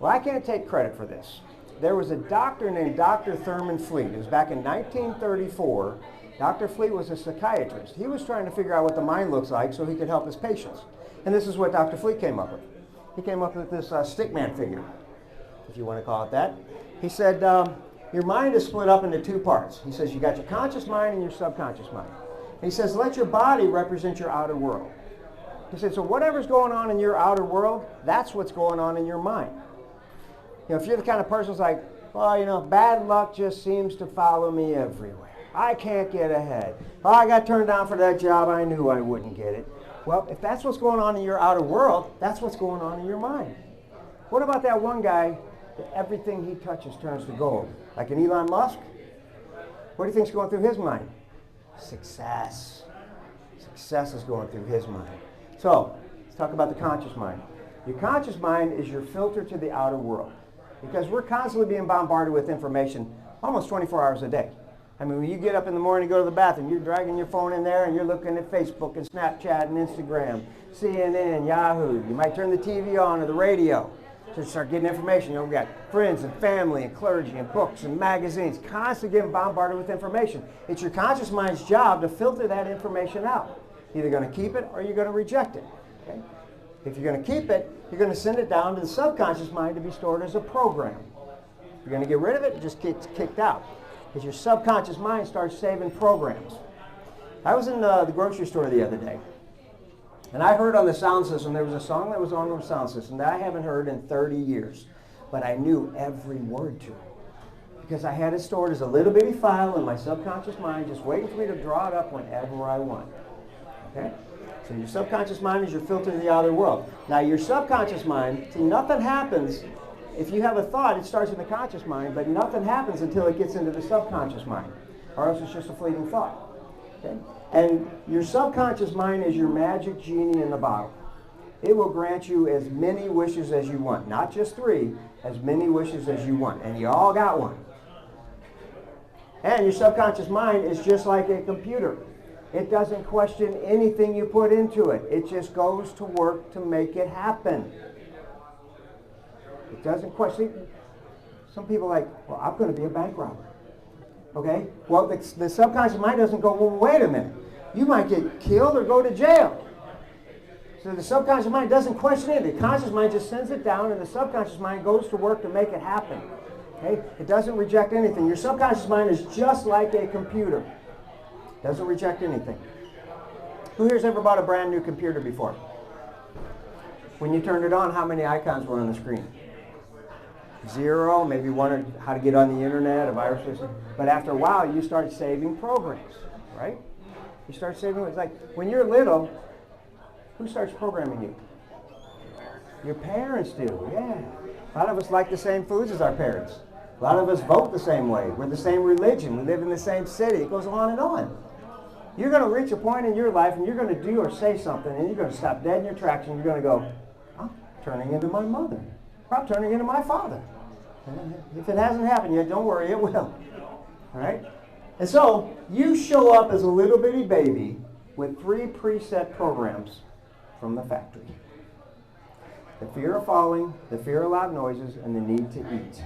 Well, I can't take credit for this. There was a doctor named Dr. Thurman Fleet. It was back in 1934. Dr. Fleet was a psychiatrist. He was trying to figure out what the mind looks like so he could help his patients. And this is what Dr. Fleet came up with. He came up with this stickman figure, if you want to call it that. He said, your mind is split up into 2 parts. He says you got your conscious mind and your subconscious mind. And he says let your body represent your outer world. He said, so whatever's going on in your outer world, that's what's going on in your mind. If you're the kind of person who's like, well, bad luck just seems to follow me everywhere. I can't get ahead. Oh, I got turned down for that job. I knew I wouldn't get it. Well, if that's what's going on in your outer world, that's what's going on in your mind. What about that one guy that everything he touches turns to gold? Like an Elon Musk? What do you think's going through his mind? Success. Success is going through his mind. So, let's talk about the conscious mind. Your conscious mind is your filter to the outer world. Because we're constantly being bombarded with information almost 24 hours a day. I mean, when you get up in the morning, go to the bathroom, you're dragging your phone in there and you're looking at Facebook and Snapchat and Instagram, CNN, Yahoo. You might turn the TV on or the radio to start getting information. We got friends and family and clergy and books and magazines, constantly getting bombarded with information. It's your conscious mind's job to filter that information out. You're either going to keep it or you're going to reject it. Okay? If you're going to keep it, you're going to send it down to the subconscious mind to be stored as a program. If you're going to get rid of it, it just gets kicked out. Because your subconscious mind starts saving programs. I was in the grocery store the other day, and I heard on the sound system, there was a song that was on the sound system that I haven't heard in 30 years, but I knew every word to it. Because I had it stored as a little bitty file in my subconscious mind, just waiting for me to draw it up whenever I want. Okay? So your subconscious mind is your filter to the outer world. Now your subconscious mind, see, nothing happens. If you have a thought, it starts in the conscious mind, but nothing happens until it gets into the subconscious mind, or else it's just a fleeting thought. Okay? And your subconscious mind is your magic genie in the bottle. It will grant you as many wishes as you want, not just 3, as many wishes as you want, and you all got one. And your subconscious mind is just like a computer. It doesn't question anything you put into it. It just goes to work to make it happen. It doesn't question. Some people are like, well, I'm going to be a bank robber. Okay? Well, the subconscious mind doesn't go, well, wait a minute. You might get killed or go to jail. So the subconscious mind doesn't question it. The conscious mind just sends it down, and the subconscious mind goes to work to make it happen. Okay? It doesn't reject anything. Your subconscious mind is just like a computer. It doesn't reject anything. Who here's ever bought a brand new computer before? When you turned it on, how many icons were on the screen? 0, maybe you wondered how to get on the internet, a virus system. But after a while, you start saving programs, right? You start saving, it's like when you're little, who starts programming you? Your parents do, yeah. A lot of us like the same foods as our parents. A lot of us vote the same way. We're the same religion. We live in the same city. It goes on and on. You're going to reach a point in your life and you're going to do or say something and you're going to stop dead in your tracks and you're going to go, I'm turning into my mother. Or I'm turning into my father. If it hasn't happened yet, don't worry, it will. All right? And so, you show up as a little bitty baby with 3 preset programs from the factory. The fear of falling, the fear of loud noises, and the need to eat.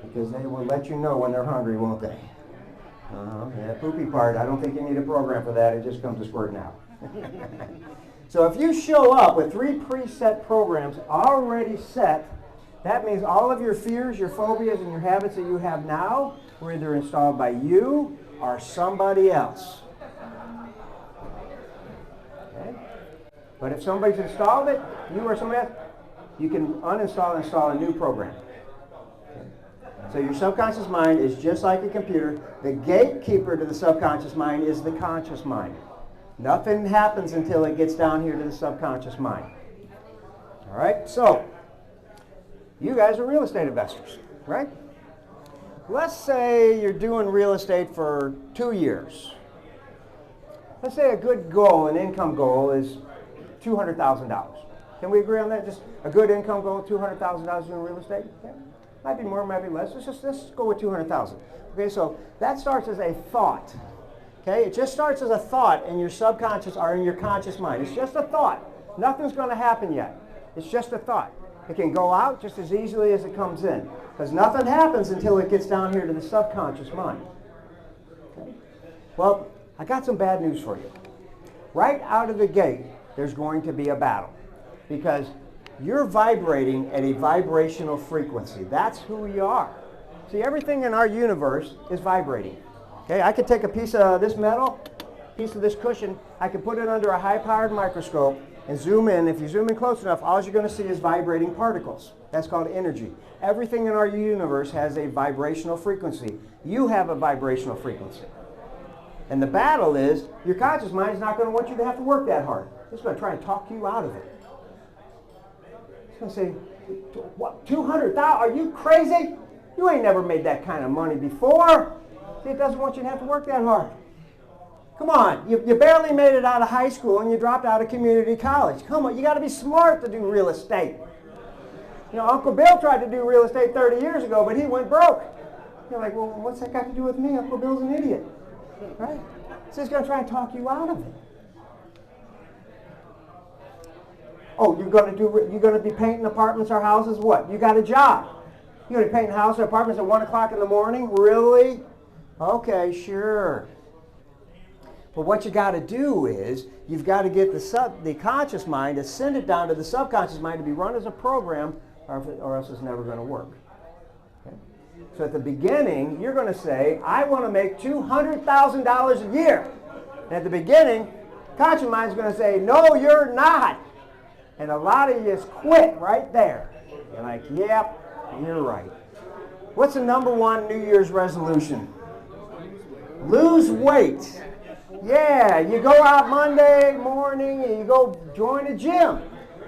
Because they will let you know when they're hungry, won't they? That poopy part, I don't think you need a program for that. It just comes to squirting out. So if you show up with 3 preset programs already set, that means all of your fears, your phobias, and your habits that you have now were either installed by you or somebody else. Okay? But if somebody's installed it, you or somebody else, you can uninstall and install a new program. Okay? So your subconscious mind is just like a computer. The gatekeeper to the subconscious mind is the conscious mind. Nothing happens until it gets down here to the subconscious mind. All right? So, you guys are real estate investors, right? Let's say you're doing real estate for 2 years. Let's say a good goal, an income goal, is $200,000. Can we agree on that? Just a good income goal, $200,000 doing real estate? Yeah. Might be more, might be less. Let's go with $200,000. Okay, so that starts as a thought. Okay, it just starts as a thought in your subconscious or in your conscious mind. It's just a thought. Nothing's going to happen yet. It's just a thought. It can go out just as easily as it comes in. Because nothing happens until it gets down here to the subconscious mind. Okay? Well, I got some bad news for you. Right out of the gate, there's going to be a battle. Because you're vibrating at a vibrational frequency. That's who you are. See, everything in our universe is vibrating. Okay, I could take a piece of this metal piece of this cushion, I can put it under a high-powered microscope and zoom in. If you zoom in close enough, all you're going to see is vibrating particles. That's called energy. Everything in our universe has a vibrational frequency. You have a vibrational frequency. And the battle is, your conscious mind is not going to want you to have to work that hard. It's going to try and talk you out of it. It's going to say, what, 200,000? Are you crazy? You ain't never made that kind of money before. See, it doesn't want you to have to work that hard. Come on, you barely made it out of high school and you dropped out of community college. Come on, you got to be smart to do real estate. You know, Uncle Bill tried to do real estate 30 years ago, but he went broke. You're like, well, what's that got to do with me? Uncle Bill's an idiot. Right? So he's going to try and talk you out of it. Oh, you're going to be painting apartments or houses? What? You got a job. You're going to be painting houses or apartments at 1 o'clock in the morning? Really? Okay, sure. But what you got to do is you've got to get the conscious mind to send it down to the subconscious mind to be run as a program, or else it's never going to work. Okay? So at the beginning, you're going to say, I want to make $200,000 a year. And at the beginning, conscious mind is going to say, no, you're not. And a lot of you just quit right there. You're like, yep, you're right. What's the #1 New Year's resolution? Lose weight. Yeah, you go out Monday morning and you go join a gym.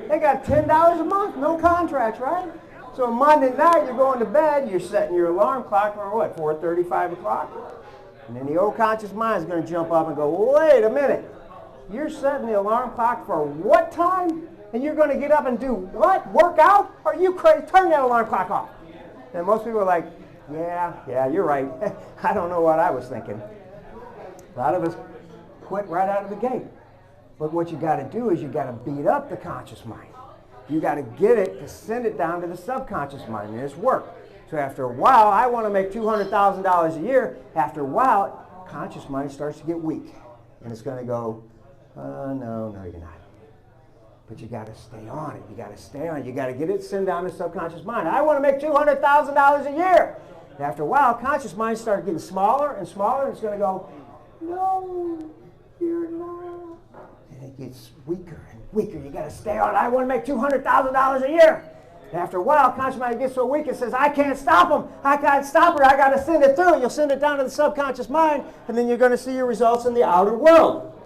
They got $10 a month, no contracts, right? So Monday night you're going to bed, you're setting your alarm clock for what, 4:30, 5 o'clock? And then the old conscious mind is going to jump up and go, wait a minute. You're setting the alarm clock for what time? And you're going to get up and do what? Work out? Are you crazy? Turn that alarm clock off. And most people are like, yeah, you're right. I don't know what I was thinking. A lot of us quit right out of the gate. But what you got to do is you got to beat up the conscious mind. You got to get it to send it down to the subconscious mind, and it's work. So after a while, I want to make $200,000 a year. After a while, conscious mind starts to get weak. And it's going to go, no, you're not. But you got to stay on it. You got to stay on it. You got to get it sent down to the subconscious mind. I want to make $200,000 a year. And after a while, conscious mind starts getting smaller and smaller, and it's going to go, no, you're not. And it gets weaker and weaker. You got to stay on it. I want to make $200,000 a year. And after a while, conscious mind gets so weak, it says, I can't stop him. I can't stop her. I got to send it through. You'll send it down to the subconscious mind, and then you're going to see your results in the outer world.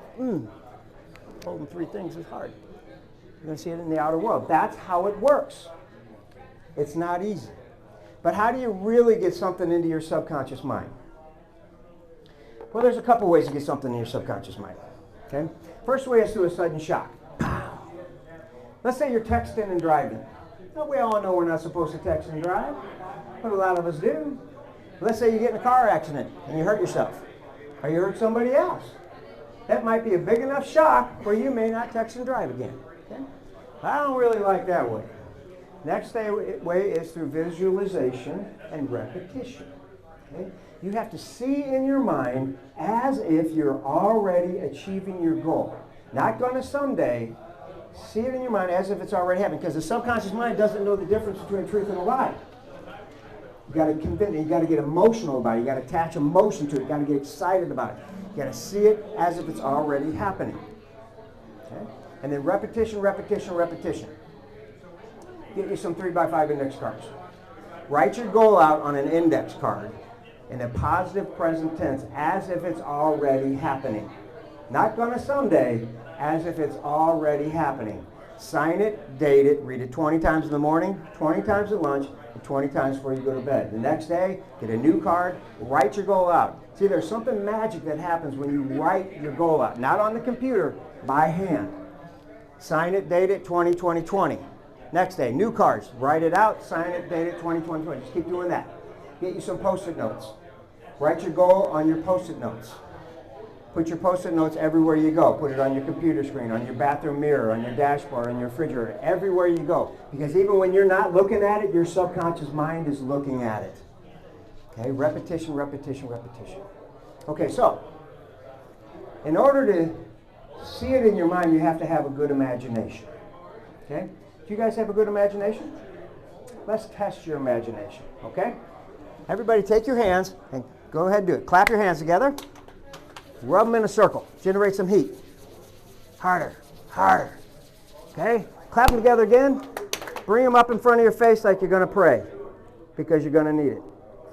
Holding 3 things is hard. You're going to see it in the outer world. That's how it works. It's not easy. But how do you really get something into your subconscious mind? Well, there's a couple ways to get something in your subconscious mind. Okay? First way is through a sudden shock. Pow! Let's say you're texting and driving. Now, we all know we're not supposed to text and drive, but a lot of us do. Let's say you get in a car accident and you hurt yourself, or you hurt somebody else. That might be a big enough shock where you may not text and drive again. Okay? I don't really like that way. Next way is through visualization and repetition. Okay? You have to see in your mind as if you're already achieving your goal. Not going to someday. See it in your mind as if it's already happening, because the subconscious mind doesn't know the difference between truth and a lie. You got to convince it. You got to get emotional about it. You got to attach emotion to it. You got to get excited about it. You got to see it as if it's already happening. Okay? And then repetition, repetition, repetition. Get you some 3x5 index cards. Write your goal out on an index card in a positive present tense as if it's already happening. Not gonna someday, as if it's already happening. Sign it, date it, read it 20 times in the morning, 20 times at lunch, and 20 times before you go to bed. The next day, get a new card, write your goal out. See, there's something magic that happens when you write your goal out. Not on the computer, by hand. Sign it, date it, 20, 20, 20. Next day, new cards. Write it out, sign it, date it, 20, 20, 20. Just keep doing that. Get you some Post-it notes. Write your goal on your Post-it notes. Put your Post-it notes everywhere you go. Put it on your computer screen, on your bathroom mirror, on your dashboard, on your refrigerator, everywhere you go. Because even when you're not looking at it, your subconscious mind is looking at it. Okay, repetition, repetition, repetition. Okay, so in order to see it in your mind, you have to have a good imagination. Okay? Do you guys have a good imagination? Let's test your imagination, okay? Everybody take your hands and go ahead and do it. Clap your hands together. Rub them in a circle. Generate some heat. Harder, harder. Okay? Clap them together again. Bring them up in front of your face like you're going to pray, because you're going to need it.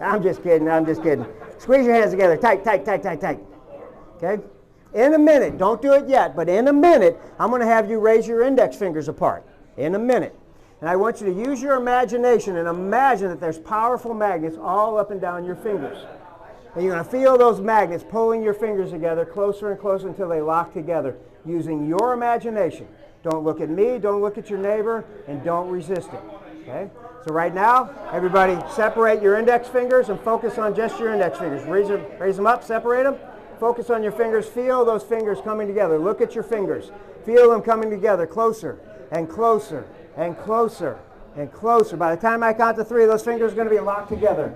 I'm just kidding. I'm just kidding. Squeeze your hands together. Tight, tight, tight, tight, tight. Okay? In a minute, don't do it yet, but in a minute, I'm going to have you raise your index fingers apart. In a minute. And I want you to use your imagination and imagine that there's powerful magnets all up and down your fingers. And you're going to feel those magnets pulling your fingers together closer and closer until they lock together using your imagination. Don't look at me, don't look at your neighbor, and don't resist it. Okay? So right now, everybody separate your index fingers and focus on just your index fingers. Raise them up, separate them. Focus on your fingers. Feel those fingers coming together. Look at your fingers. Feel them coming together closer and closer and closer and closer. By the time I count to 3, those fingers are going to be locked together.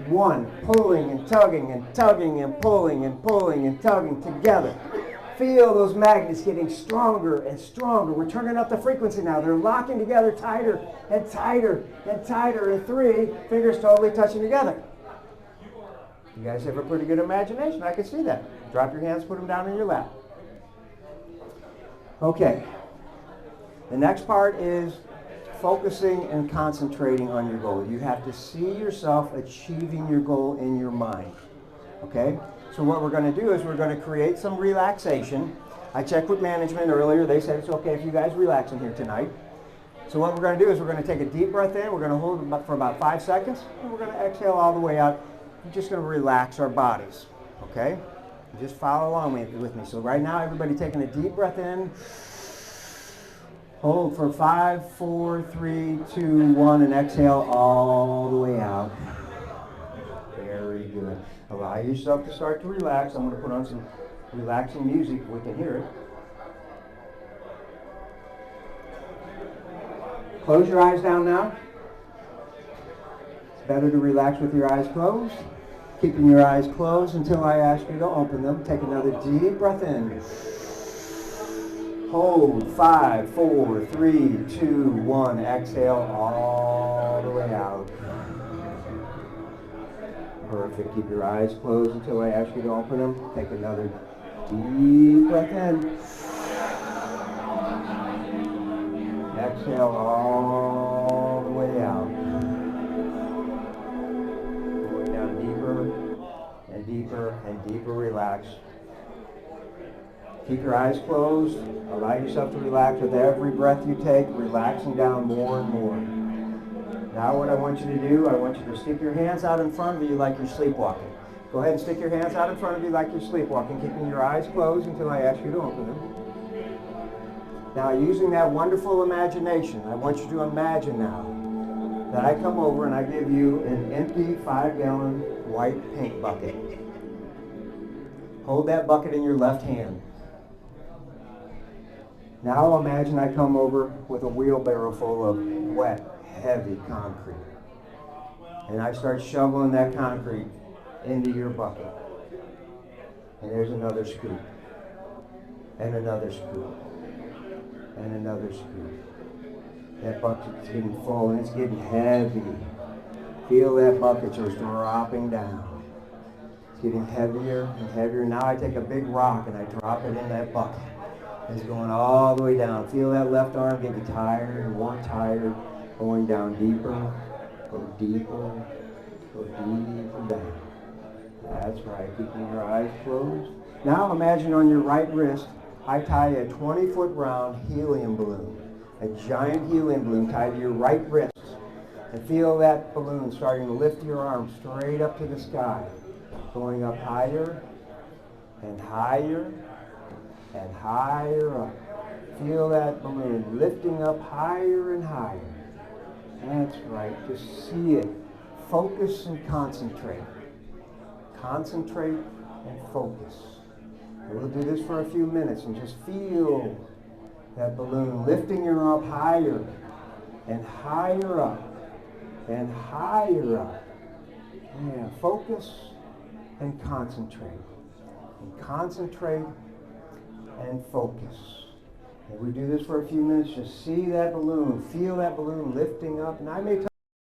1, pulling and tugging and tugging and pulling and pulling and tugging together. Feel those magnets getting stronger and stronger. We're turning up the frequency now. They're locking together tighter and tighter and tighter. And 3, fingers totally touching together. You guys have a pretty good imagination. I can see that. Drop your hands, put them down in your lap. Okay. The next part is focusing and concentrating on your goal. You have to see yourself achieving your goal in your mind. Okay? So what we're going to do is we're going to create some relaxation. I checked with management earlier. They said it's okay if you guys relax in here tonight. So what we're going to do is we're going to take a deep breath in. We're going to hold it for about 5 seconds. And we're going to exhale all the way out. We're just going to relax our bodies. Okay? Just follow along with me. So right now, everybody taking a deep breath in. Hold for 5, 4, 3, 2, 1, and exhale all the way out. Very good. Allow yourself to start to relax. I'm going to put on some relaxing music. We can hear it. Close your eyes down now. It's better to relax with your eyes closed. Keeping your eyes closed until I ask you to open them. Take another deep breath in. Hold 5, 4, 3, 2, 1. Exhale all the way out. Perfect. Keep your eyes closed until I ask you to open them. Take another deep breath in. Exhale all the way out. Going down deeper and deeper and deeper. Relax. Keep your eyes closed. Allow yourself to relax with every breath you take, relaxing down more and more. Now what I want you to do, I want you to stick your hands out in front of you like you're sleepwalking. Go ahead and stick your hands out in front of you like you're sleepwalking, keeping your eyes closed until I ask you to open them. Now using that wonderful imagination, I want you to imagine now that I come over and I give you an empty 5-gallon white paint bucket. Hold that bucket in your left hand. Now imagine I come over with a wheelbarrow full of wet, heavy concrete. And I start shoveling that concrete into your bucket. And there's another scoop. And another scoop. And another scoop. That bucket's getting full and it's getting heavy. Feel that bucket just dropping down. It's getting heavier and heavier. Now I take a big rock and I drop it in that bucket. It's going all the way down. Feel that left arm getting tired and more tired. Going down deeper, go deeper, go deeper down. That's right, keeping your eyes closed. Now imagine on your right wrist, I tie a 20-foot round helium balloon. A giant helium balloon tied to your right wrist. And feel that balloon starting to lift your arm straight up to the sky. Going up higher and higher and higher up. Feel that balloon lifting up higher and higher. That's right. Just see it. Focus and concentrate. Concentrate and focus. And we'll do this for a few minutes and just feel that balloon lifting you up higher and higher up and higher up. Yeah, focus and concentrate. And concentrate and focus. And we do this for a few minutes. Just see that balloon. Feel that balloon lifting up. And I may